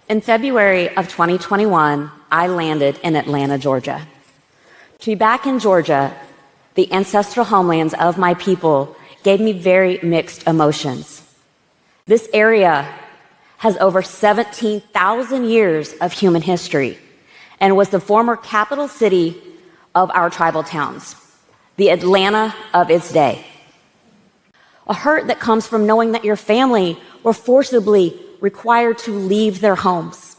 In February of 2021, I landed in Atlanta, Georgia. To be back in Georgia, the ancestral homelands of my people gave me very mixed emotions. This area has over 17,000 years of human history and was the former capital city of our tribal towns, the Atlanta of its day. A hurt that comes from knowing that your family were forcibly required to leave their homes.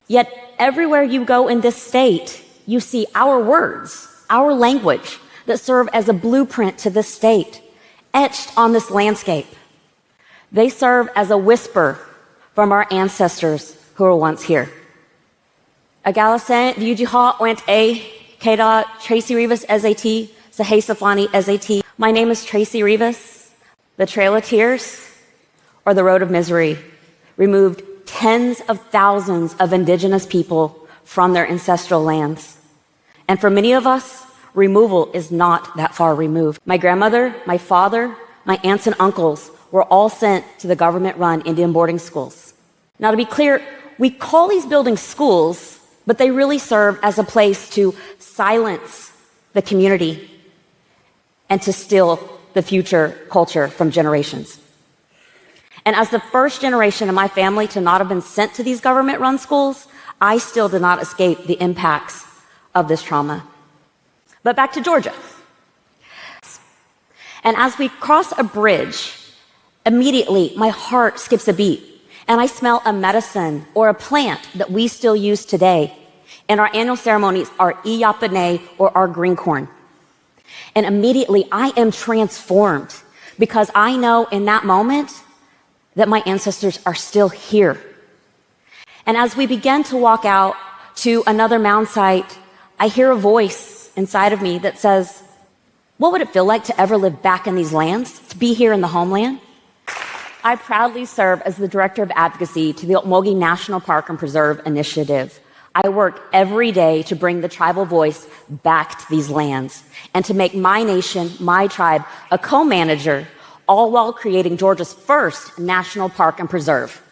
Yet everywhere you go in this state, you see our words, our language that serve as a blueprint to this state, etched on this landscape. They serve as a whisper from our ancestors who were once here. Agalasan, Yujiha went a Keda Tracie Revis SAT, Sahe Safani SAT. My name is Tracie Revis. The Trail of Tears, or the Road of Misery, removed tens of thousands of indigenous people from their ancestral lands. And for many of us, removal is not that far removed. My grandmother, my father, my aunts and uncles were all sent to the government-run Indian boarding schools. Now, to be clear, we call these buildings schools, but they really serve as a place to silence the community and to steal the future culture from generations. And as the first generation of my family to not have been sent to these government-run schools, I still did not escape the impacts of this trauma. But back to Georgia. And as we cross a bridge, immediately my heart skips a beat, and I smell a medicine or a plant that we still use today in our annual ceremonies, our iyapone or our green corn. And immediately I am transformed because I know in that moment that my ancestors are still here. And as we begin to walk out to another mound site, I hear a voice inside of me that says, what would it feel like to ever live back in these lands, to be here in the homeland? I proudly serve as the Director of Advocacy to the Ocmulgee National Park and Preserve Initiative. I work every day to bring the tribal voice back to these lands and to make my nation, my tribe, a co-manager, all while creating Georgia's first national park and preserve.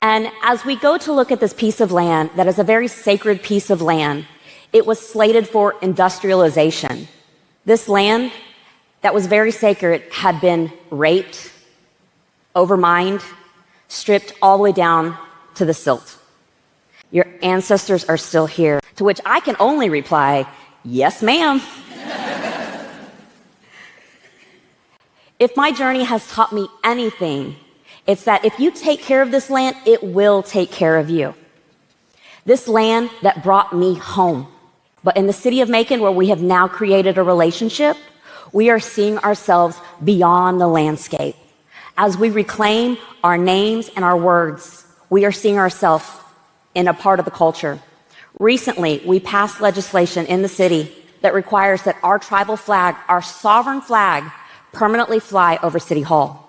And as we go to look at this piece of land that is a very sacred piece of land, it was slated for industrialization. This land that was very sacred had been raped, overmined, stripped all the way down to the silt. Your ancestors are still here, to which I can only reply, yes, ma'am. If my journey has taught me anything, it's that if you take care of this land, it will take care of you. This land that brought me home. But in the city of Macon, where we have now created a relationship, we are seeing ourselves beyond the landscape. As we reclaim our names and our words, we are seeing ourselves in a part of the culture. Recently, we passed legislation in the city that requires that our tribal flag, our sovereign flag, permanently fly over City Hall.